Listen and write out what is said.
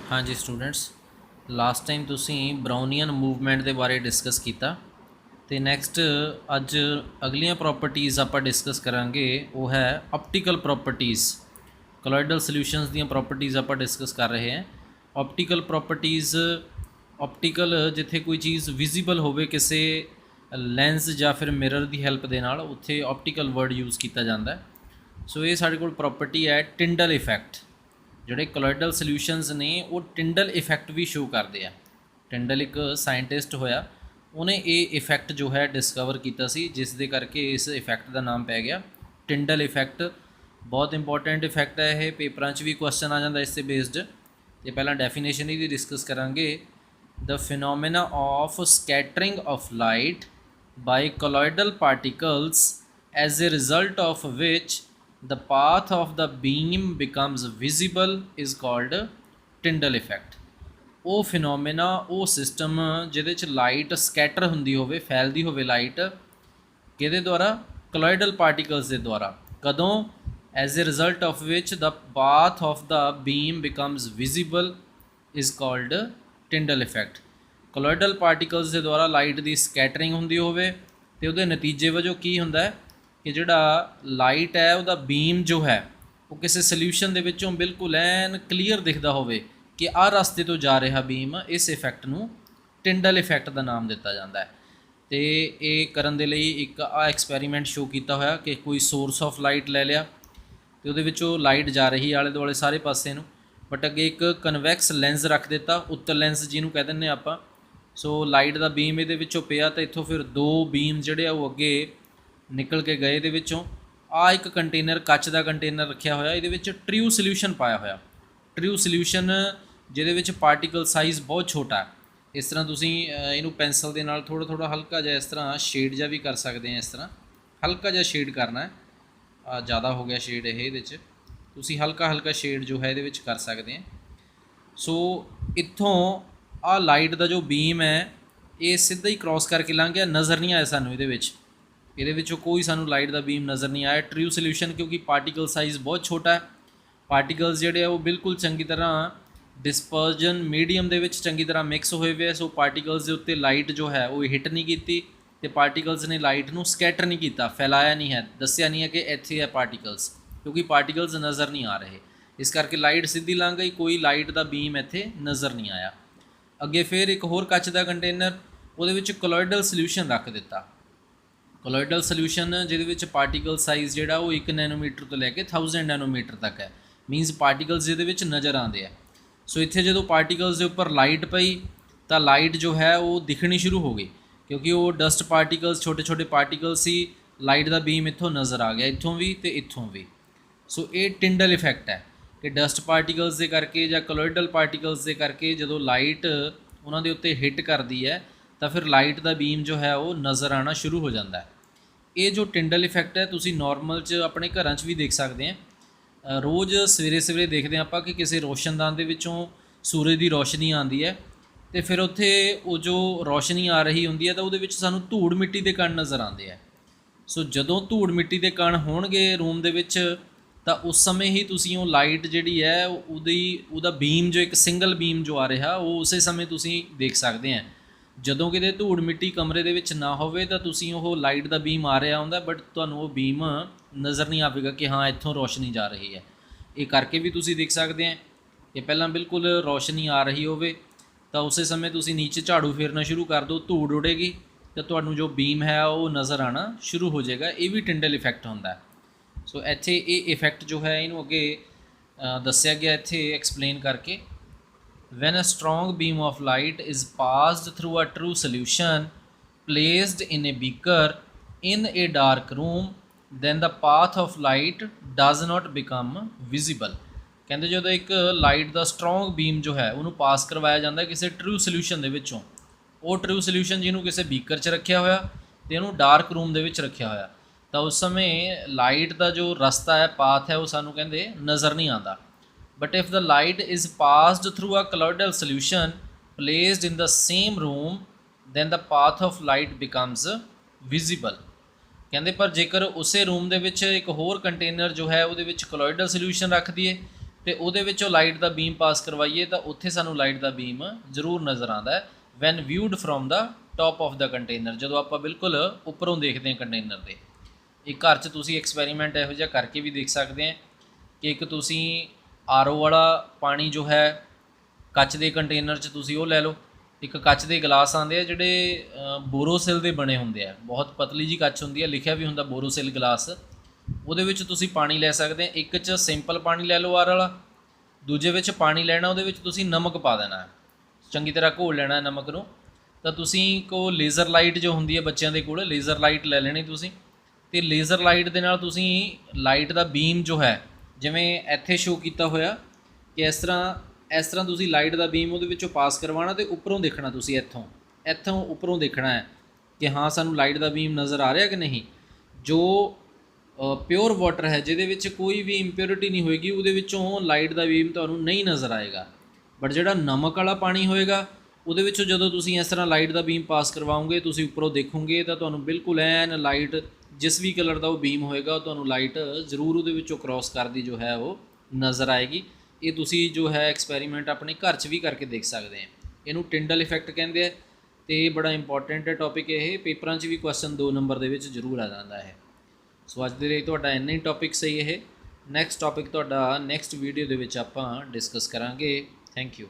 हाँ जी students, last time तुसी Brownian movement के बारे डिस्कस किया तो नैक्सट अज अगलियां प्रॉपर्टीज़ आप डिस्कस करांगे वो है ऑप्टिकल प्रॉपर्टीज़। कोलॉइडल सॉल्यूशंस दी प्रॉपर्टीज़ आप डिस्कस कर रहे हैं। ऑप्टिकल प्रॉपर्टीज़, ऑप्टिकल जिथे कोई चीज़ विजिबल होवे किसी लेंस या फिर मिरर की हैल्प के नाल उत्थे ऑप्टिकल वर्ड यूज़ किया जाता है। सो ये साढ़े कोल प्रॉपर्टी है टिंडल इफैक्ट। ਜਿਹੜੇ ਕੋਲੋਇਡਲ ਸੋਲਿਊਸ਼ਨਸ ਨੇ ਉਹ ਟਿੰਡਲ ਇਫੈਕਟ ਵੀ ਸ਼ੋ ਕਰਦੇ ਆ। ਟਿੰਡਲ ਇੱਕ ਸਾਇੰਟਿਸਟ ਹੋਇਆ, ਉਹਨੇ ਇਹ ਇਫੈਕਟ ਜੋ ਹੈ ਡਿਸਕਵਰ ਕੀਤਾ ਸੀ, ਜਿਸ ਦੇ ਕਰਕੇ ਇਸ ਇਫੈਕਟ ਦਾ ਨਾਮ ਪੈ ਗਿਆ ਟਿੰਡਲ ਇਫੈਕਟ। ਬਹੁਤ ਇੰਪੋਰਟੈਂਟ ਇਫੈਕਟ ਹੈ ਇਹ, ਪੇਪਰਾਂ 'ਚ ਵੀ ਕੁਐਸਚਨ ਆ ਜਾਂਦਾ ਇਸ 'ਤੇ ਬੇਸਡ। ਅਤੇ ਪਹਿਲਾਂ ਡੈਫੀਨੇਸ਼ਨ ਇਹਦੀ ਡਿਸਕਸ ਕਰਾਂਗੇ। The phenomena of scattering of light by colloidal particles as a result of which the path of the beam becomes visible is called Tyndall effect। ਉਹ ਫਿਨੋਮੀਨਾ, ਉਹ ਸਿਸਟਮ ਜਿਹਦੇ 'ਚ ਲਾਈਟ ਸਕੈਟਰ ਹੁੰਦੀ ਹੋਵੇ, ਫੈਲਦੀ ਹੋਵੇ ਲਾਈਟ, ਕਿਹਦੇ ਦੁਆਰਾ? ਕੋਲੋਇਡਲ ਪਾਰਟੀਕਲਸ ਦੇ ਦੁਆਰਾ। ਕਦੋਂ? As a result of which the path of the beam becomes visible is called Tyndall effect. Colloidal particles ਦੇ ਦੁਆਰਾ ਲਾਈਟ ਦੀ ਸਕੈਟਰਿੰਗ ਹੁੰਦੀ ਹੋਵੇ ਅਤੇ ਉਹਦੇ ਨਤੀਜੇ ਵਜੋਂ ਕੀ ਹੁੰਦਾ ਹੈ कि जोड़ा लाइट है वह बीम जो है वो किसी सल्यूशन के विचों बिल्कुल एन क्लीयर दिखता होवे कि आ रास्ते तो जा रहा बीम। इस इफैक्ट नूं टिंडल इफैक्ट का नाम दिता जाता है। तो ये करन दे लई एक आ एक्सपैरीमेंट शो किया होया कि कोई सोर्स ऑफ लाइट ले लिया तो उहदे विचों लाइट जा रही आले दुआले सारे पासे नूं, बट अगे एक कन्वैक्स लेंस रख दिता, उत्तर लेंस जिन्हों कह दिंदे आपां। सो लाइट का बीम इहदे विचों पिया तो इत्थों फिर दो बीम जिहड़े आ वो अगे निकल के गए। दे विचों आ एक कंटेनर, कच का कंटेनर रखा होया, ये ट्रू सल्यूशन पाया होया। ट्रू सल्यूशन जिहदे पार्टिकल साइज़ बहुत छोटा है। इस तरह तुसीं इहनूं पेंसिल दे नाल थोड़ा थोड़ा हल्का जिहा इस तरह शेड जिहा भी कर सकते हैं। इस तरह हल्का जिहा शेड करना है, ज़्यादा हो गया शेड ये, तुसीं हल्का हल्का शेड जो है ये कर सकते हैं। सो इत्थों आ लाइट का जो बीम है ये सीधा ही क्रॉस करके लंघ गया, नज़र नहीं आया सानूं ये कोई सानू लाइट का बीम नज़र नहीं आया। ट्रू सल्यूशन क्योंकि पार्टिकल साइज़ बहुत छोटा है, पार्टिकल्स जोड़े वो बिल्कुल चंगी तरह डिस्पर्जन मीडियम के चंगी तरह मिक्स हुए हुए। सो पार्टिकल्स के उत्ते लाइट जो है वो हिट नहीं की तो पार्टिकल्स ने लाइट को स्कैटर नहीं किया, फैलाया नहीं है, दसिया नहीं है कि इत्थे है पार्टिकल्स, क्योंकि पार्टिकल्स नज़र नहीं आ रहे। इस करके लाइट सीधी लंघ गई, कोई लाइट का बीम इत्थे नज़र नहीं आया। अगे फिर एक होर कच का कंटेनर, वो कोलोइडल सल्यूशन रख दिता। कोलोइडल सल्यूशन जिहदे पार्टिकल साइज़ जिहड़ा वो 1 नैनोमीटर तो लैके 1000 नैनोमीटर तक है, मीनस पार्टिकल्स जिहदे नज़र आते हैं। सो इत्थे जो पार्टिकल्स के उपर लाइट पई तो लाइट जो है वो दिखनी शुरू हो गई, क्योंकि वो डस्ट पार्टिकल्स, छोटे छोटे पार्टिकल्स ही, लाइट का बीम इत्थों नज़र आ गया, इत्थों भी तो इत्थों भी। सो ये टिंडल इफैक्ट है कि डस्ट पार्टिकल्स के करके या कोलोइडल पार्टिकल्स के करके जो लाइट उन्होंने उत्ते हिट करती है तो फिर लाइट का बीम जो है वो नज़र आना शुरू हो जाता है। ये जो टिंडल इफैक्ट है तुसी नॉर्मल च अपने घर भी देख सकते हैं। रोज़ सवेरे सवेरे देखते हैं आप कि किसी रोशनदान के विचों सूरज की रोशनी आती है तो फिर उत्थे वो जो रोशनी आ रही होंगी है तो वो सानू धूड़ मिट्टी के कण नज़र आते हैं। सो जदों धूड़ मिट्टी के कण होणगे रूम दे विच तो उस समय ही तुसी वो लाइट जिहड़ी है उहदा बीम जो एक सिंगल बीम जो आ रहा वो उस समय तुसी देख सकते हैं। जदों किते धूड़ मिट्टी कमरे दे विच ना होवे तो तुसी वो लाइट का बीम आ रहा होंदा, बट तुहानूं वो बीम नज़र नहीं आवेगा कि हाँ इत्थों रोशनी जा रही है। ये करके भी तुसी देख सकते हैं कि पहलां बिल्कुल रोशनी आ रही होवे तो उस समय तुसी नीचे झाड़ू फेरना शुरू कर दो, धूड़ उड़ेगी तो तुहानूं जो बीम है वो नज़र आना शुरू हो जाएगा। ये भी टिंडल इफैक्ट होंदा है। सो इत्थे ये इफैक्ट जो है इनू अगे दस्सिया गया इत्थे एक्सप्लेन करके। When a strong beam of light is passed through a true solution placed in a beaker in a dark room, then the path of light does not become visible। कहते जो एक लाइट का strong beam जो है उन्होंने पास करवाया जाता है किसी ट्रू सल्यूशन के विचों। वो ट्रू सल्यूशन जिन्होंने किसी बीकर च रखा होया तो उन्होंने डार्क रूम के रखा होया तो उस समय लाइट का जो रस्ता है, पाथ है, वो सानू कहते नज़र नहीं आता। But if the light is passed through a colloidal solution placed in the same room, then the path of light becomes visible। कहते पर जेकर उस रूम के एक होर कंटेनर जो है वो कोलोइडल सल्यूशन रख दिए ਤੇ ਉਹਦੇ ਵਿੱਚੋਂ ਲਾਈਟ ਦਾ ਬੀਮ ਪਾਸ ਕਰਵਾਈਏ ਤਾਂ ਉੱਥੇ ਸਾਨੂੰ ਲਾਈਟ ਦਾ ਬੀਮ ਜ਼ਰੂਰ ਨਜ਼ਰ ਆਉਂਦਾ ਹੈ when viewed from the top of the container, ਜਦੋਂ ਆਪਾਂ ਬਿਲਕੁਲ ਉੱਪਰੋਂ ਦੇਖਦੇ ਹਾਂ ਕੰਟੇਨਰ ਦੇ। ਇੱਕ ਘਰ 'ਚ ਤੁਸੀਂ ਐਕਸਪੈਰੀਮੈਂਟ ਇਹੋ ਜਿਹਾ ਕਰਕੇ ਵੀ ਦੇਖ ਸਕਦੇ ਆ ਕਿ ਇੱਕ ਤੁਸੀਂ ਆਰਓ ਵਾਲਾ ਪਾਣੀ ਜੋ ਹੈ ਕੱਚ ਦੇ ਕੰਟੇਨਰ 'ਚ ਤੁਸੀਂ ਉਹ ਲੈ ਲਓ। ਇੱਕ ਕੱਚ ਦੇ ਗਲਾਸ ਆਉਂਦੇ ਆ ਜਿਹੜੇ ਬੋਰੋਸਿਲ ਦੇ ਬਣੇ ਹੁੰਦੇ ਆ, ਬਹੁਤ ਪਤਲੀ ਜੀ ਕੱਚ ਹੁੰਦੀ ਹੈ, ਲਿਖਿਆ ਵੀ ਹੁੰਦਾ ਬੋਰੋਸਿਲ ਗਲਾਸ। ਉਹਦੇ ਵਿੱਚ ਤੁਸੀਂ ਪਾਣੀ ਲੈ ਸਕਦੇ ਆ। ਇੱਕ 'ਚ ਸਿੰਪਲ ਪਾਣੀ ਲੈ ਲਓ ਆਰ ਵਾਲਾ, ਦੂਜੇ ਵਿੱਚ ਪਾਣੀ ਲੈਣਾ, ਉਹਦੇ ਵਿੱਚ ਤੁਸੀਂ ਨਮਕ ਪਾ ਦੇਣਾ, ਚੰਗੀ ਤਰ੍ਹਾਂ ਘੋਲ ਲੈਣਾ ਨਮਕ ਨੂੰ। ਤਾਂ ਤੁਸੀਂ ਕੋ ਲੇਜ਼ਰ ਲਾਈਟ ਜੋ ਹੁੰਦੀ ਹੈ ਬੱਚਿਆਂ ਦੇ ਕੋਲ, ਲੇਜ਼ਰ ਲਾਈਟ ਲੈ ਲੈਣੀ ਤੁਸੀਂ, ਅਤੇ ਲੇਜ਼ਰ ਲਾਈਟ ਦੇ ਨਾਲ ਤੁਸੀਂ ਲਾਈਟ ਦਾ ਬੀਮ ਜੋ ਹੈ, ਜਿਵੇਂ ਇੱਥੇ ਸ਼ੋ ਕੀਤਾ ਹੋਇਆ ਕਿ ਇਸ ਤਰ੍ਹਾਂ ਤੁਸੀਂ ਲਾਈਟ ਦਾ ਬੀਮ ਉਹਦੇ ਵਿੱਚੋਂ ਪਾਸ ਕਰਵਾਉਣਾ ਅਤੇ ਉੱਪਰੋਂ ਦੇਖਣਾ ਤੁਸੀਂ ਇੱਥੋਂ ਉੱਪਰੋਂ ਦੇਖਣਾ ਹੈ ਕਿ ਹਾਂ ਸਾਨੂੰ ਲਾਈਟ ਦਾ ਬੀਮ ਨਜ਼ਰ ਆ ਰਿਹਾ ਕਿ ਨਹੀਂ। ਜੋ ਪਿਓਰ ਵਾਟਰ ਹੈ ਜਿਹਦੇ ਵਿੱਚ ਕੋਈ ਵੀ ਇੰਪਿਓਰਿਟੀ ਨਹੀਂ ਹੋਏਗੀ, ਉਹਦੇ ਵਿੱਚੋਂ ਲਾਈਟ ਦਾ ਬੀਮ ਤੁਹਾਨੂੰ ਨਹੀਂ ਨਜ਼ਰ ਆਏਗਾ। ਬਟ ਜਿਹੜਾ ਨਮਕ ਵਾਲਾ ਪਾਣੀ ਹੋਏਗਾ ਉਹਦੇ ਵਿੱਚੋਂ ਜਦੋਂ ਤੁਸੀਂ ਇਸ ਤਰ੍ਹਾਂ ਲਾਈਟ ਦਾ ਬੀਮ ਪਾਸ ਕਰਵਾਓਗੇ, ਤੁਸੀਂ ਉੱਪਰੋਂ ਦੇਖੋਗੇ ਤਾਂ ਤੁਹਾਨੂੰ ਬਿਲਕੁਲ ਐਨ ਲਾਈਟ, ਜਿਸ ਵੀ ਕਲਰ ਦਾ ਉਹ ਬੀਮ ਹੋਏਗਾ, ਉਹ ਤੁਹਾਨੂੰ ਲਾਈਟ ਜ਼ਰੂਰ ਉਹਦੇ ਵਿੱਚੋਂ ਕ੍ਰੋਸ ਕਰਦੀ ਜੋ ਹੈ ਉਹ ਨਜ਼ਰ ਆਏਗੀ। ਇਹ ਤੁਸੀਂ ਜੋ ਹੈ ਐਕਸਪੈਰੀਮੈਂਟ ਆਪਣੇ ਘਰ 'ਚ ਵੀ ਕਰਕੇ ਦੇਖ ਸਕਦੇ ਆ। ਇਹਨੂੰ ਟਿੰਡਲ ਇਫੈਕਟ ਕਹਿੰਦੇ ਆ ਅਤੇ ਬੜਾ ਇੰਪੋਰਟੈਂਟ ਹੈ ਟੌਪਿਕ ਇਹ, ਪੇਪਰਾਂ 'ਚ ਵੀ ਕੁਐਸਚਨ 2 ਨੰਬਰ ਦੇ ਵਿੱਚ ਜ਼ਰੂਰ ਆ ਜਾਂਦਾ ਹੈ। ਸੋ ਅੱਜ ਦੇ ਲਈ ਤੁਹਾਡਾ ਇੰਨਾ ਹੀ ਟੌਪਿਕ ਸਹੀ ਇਹ। ਨੈਕਸਟ ਟੌਪਿਕ ਤੁਹਾਡਾ ਨੈਕਸਟ ਵੀਡੀਓ ਦੇ ਵਿੱਚ ਆਪਾਂ ਡਿਸਕਸ ਕਰਾਂਗੇ। Thank you.